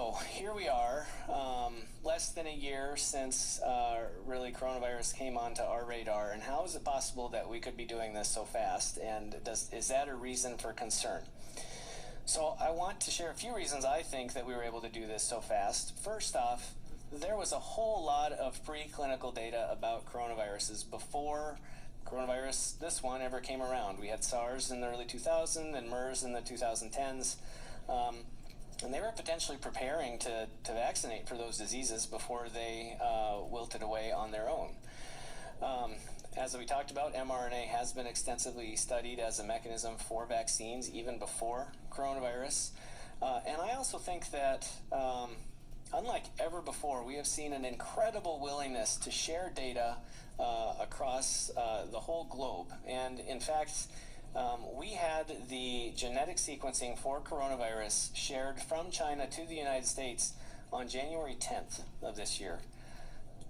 So here we are, less than a year since really coronavirus came onto our radar. And how is it possible that we could be doing this so fast? And is that a reason for concern? So I want to share a few reasons I think that we were able to do this so fast. First off, there was a whole lot of preclinical data about coronaviruses before coronavirus, this one, ever came around. We had SARS in the early 2000s and MERS in the 2010s. And they were potentially preparing to vaccinate for those diseases before they wilted away on their own. As we talked about, mRNA has been extensively studied as a mechanism for vaccines even before coronavirus. And I also think that, unlike ever before, we have seen an incredible willingness to share data across the whole globe. And in fact, we had the genetic sequencing for coronavirus shared from China to the United States on January 10th of this year.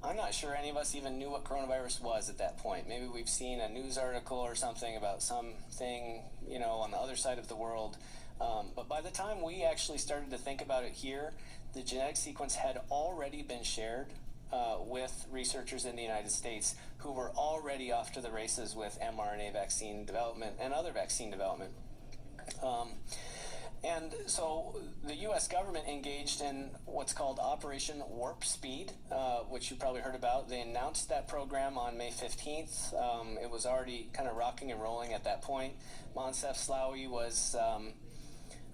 I'm not sure any of us even knew what coronavirus was at that point. Maybe we've seen a news article or something about something, on the other side of the world. But by the time we actually started to think about it here, the genetic sequence had already been shared with researchers in the United States who were already off to the races with mRNA vaccine development and other vaccine development. And so the U.S. government engaged in what's called Operation Warp Speed, which you probably heard about. They announced that program on May 15th. It was already kind of rocking and rolling at that point. Moncef Slaoui was,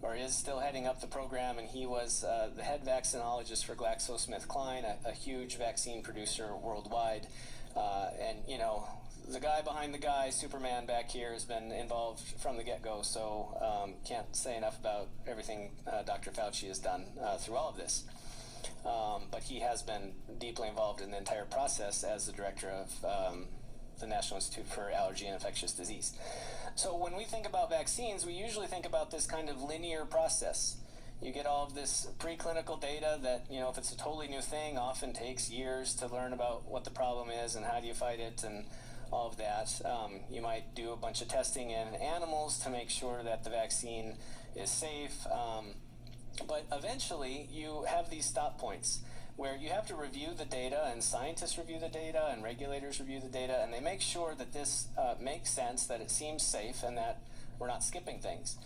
or is still heading up the program, and he was the head vaccinologist for GlaxoSmithKline, a huge vaccine producer worldwide. And, the guy behind the guy, Superman back here, has been involved from the get-go, so can't say enough about everything Dr. Fauci has done through all of this. But he has been deeply involved in the entire process as the director of the National Institute for Allergy and Infectious Disease. So when we think about vaccines, we usually think about this kind of linear process. You get all of this preclinical data that, if it's a totally new thing, often takes years to learn about what the problem is and how do you fight it and all of that. You might do a bunch of testing in animals to make sure that the vaccine is safe. But eventually you have these stop points where you have to review the data, and scientists review the data, and regulators review the data, and they make sure that this makes sense, that it seems safe, and that we're not skipping things.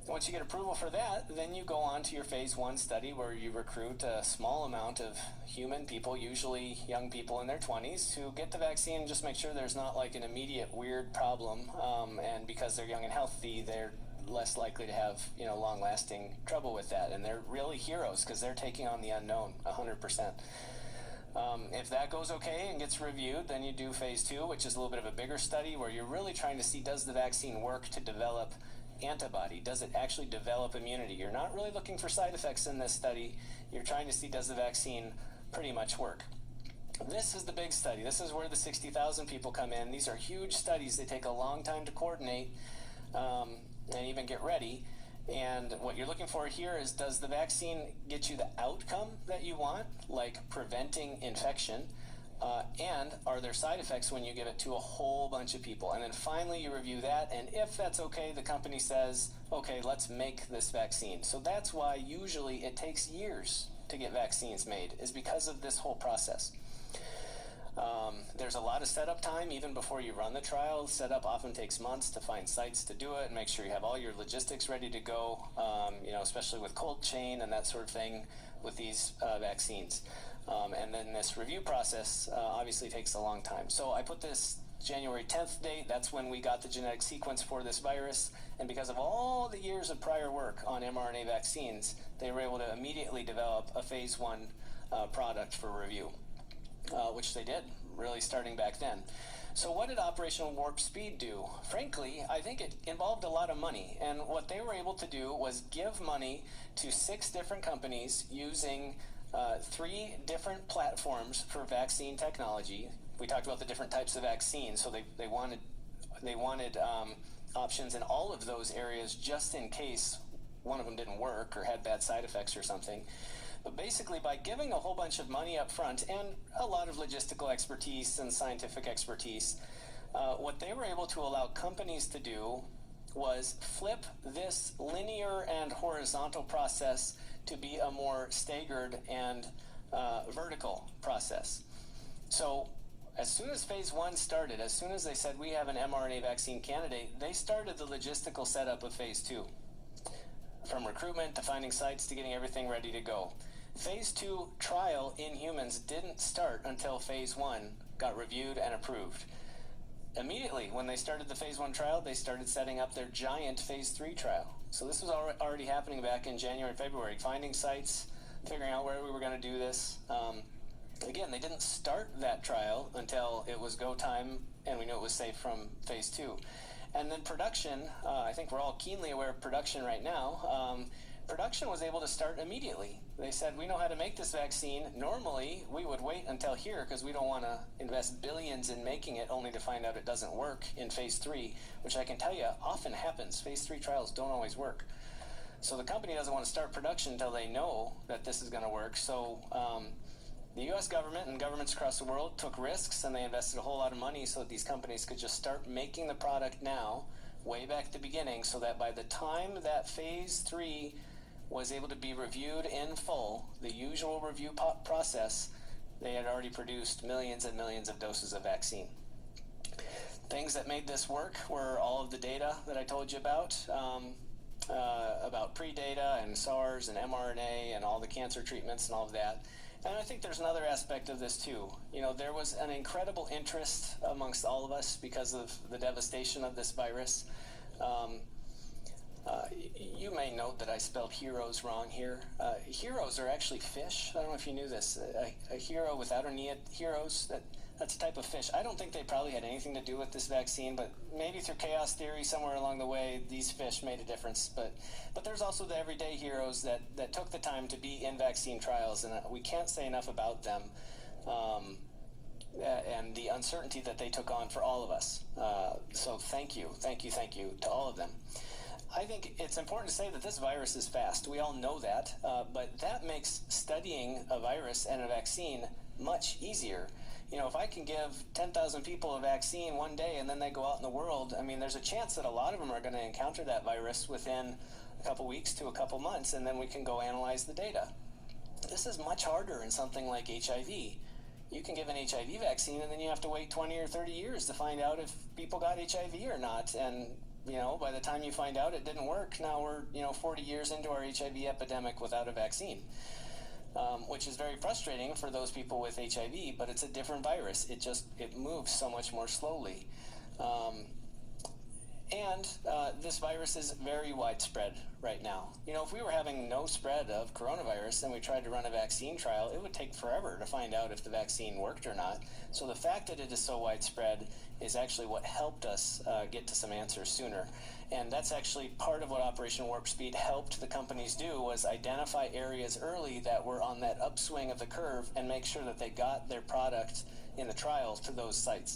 Once you get approval for that, then you go on to your phase 1 study where you recruit a small amount of human people, usually young people in their 20s, to get the vaccine and just make sure there's not like an immediate weird problem. And because they're young and healthy, they're less likely to have, long-lasting trouble with that. And they're really heroes because they're taking on the unknown 100%. If that goes okay and gets reviewed, then you do phase 2, which is a little bit of a bigger study where you're really trying to see, does the vaccine work to develop antibody? Does it actually develop immunity? You're not really looking for side effects in this study. You're trying to see, does the vaccine pretty much work? This is the big study. This is where the 60,000 people come in. These are huge studies. They take a long time to coordinate and even get ready. And what you're looking for here is, does the vaccine get you the outcome that you want, like preventing infection? And are there side effects when you give it to a whole bunch of people? And then finally you review that, and if that's okay, the company says, okay, let's make this vaccine. So that's why usually it takes years to get vaccines made, is because of this whole process. There's a lot of setup time even before you run the trial. Setup often takes months to find sites to do it and make sure you have all your logistics ready to go, especially with cold chain and that sort of thing with these vaccines. And then this review process obviously takes a long time. So I put this January 10th date. That's when we got the genetic sequence for this virus. And because of all the years of prior work on mRNA vaccines, they were able to immediately develop a phase 1 product for review, which they did, really starting back then. So what did Operation Warp Speed do? Frankly, I think it involved a lot of money. And what they were able to do was give money to 6 different companies using 3 different platforms for vaccine technology. We talked about the different types of vaccines, so they wanted options in all of those areas just in case one of them didn't work or had bad side effects or something. But basically, by giving a whole bunch of money up front and a lot of logistical expertise and scientific expertise, what they were able to allow companies to do was flip this linear and horizontal process to be a more staggered and vertical process. So as soon as phase 1 started, as soon as they said we have an mRNA vaccine candidate, they started the logistical setup of phase 2. From recruitment to finding sites to getting everything ready to go. Phase 2 trial in humans didn't start until phase 1 got reviewed and approved. Immediately, when they started the phase 1 trial, they started setting up their giant phase 3 trial. So this was already happening back in January and February, finding sites, figuring out where we were going to do this. Again, they didn't start that trial until it was go time and we knew it was safe from phase 2. And then production, I think we're all keenly aware of production right now. Production was able to start immediately. They said, we know how to make this vaccine. Normally, we would wait until here because we don't want to invest billions in making it only to find out it doesn't work in phase 3, which I can tell you often happens. Phase 3 trials don't always work. So the company doesn't want to start production until they know that this is going to work. So the U.S. government and governments across the world took risks, and they invested a whole lot of money so that these companies could just start making the product now, way back at the beginning, so that by the time that phase 3 was able to be reviewed in full, the usual review process, they had already produced millions and millions of doses of vaccine. Things that made this work were all of the data that I told you about pre-data and SARS and mRNA and all the cancer treatments and all of that. And I think there's another aspect of this too. You know, there was an incredible interest amongst all of us because of the devastation of this virus. You may note that I spelled heroes wrong here. Heroes are actually fish. I don't know if you knew this. A hero without any heroes, that's a type of fish. I don't think they probably had anything to do with this vaccine, but maybe through chaos theory somewhere along the way, these fish made a difference. But there's also the everyday heroes that took the time to be in vaccine trials, and we can't say enough about them and the uncertainty that they took on for all of us. So thank you to all of them. I think it's important to say that this virus is fast. We all know that, but that makes studying a virus and a vaccine much easier. You know, if I can give 10,000 people a vaccine one day and then they go out in the world, I mean, there's a chance that a lot of them are going to encounter that virus within a couple weeks to a couple months, and then we can go analyze the data. This is much harder in something like HIV. You can give an HIV vaccine and then you have to wait 20 or 30 years to find out if people got HIV or not. And you know, by the time you find out it didn't work, now we're 40 years into our HIV epidemic without a vaccine, which is very frustrating for those people with HIV, but it's a different virus. It moves so much more slowly. And this virus is very widespread right now. You know, if we were having no spread of coronavirus and we tried to run a vaccine trial, it would take forever to find out if the vaccine worked or not. So the fact that it is so widespread is actually what helped us get to some answers sooner. And that's actually part of what Operation Warp Speed helped the companies do, was identify areas early that were on that upswing of the curve and make sure that they got their product in the trials to those sites.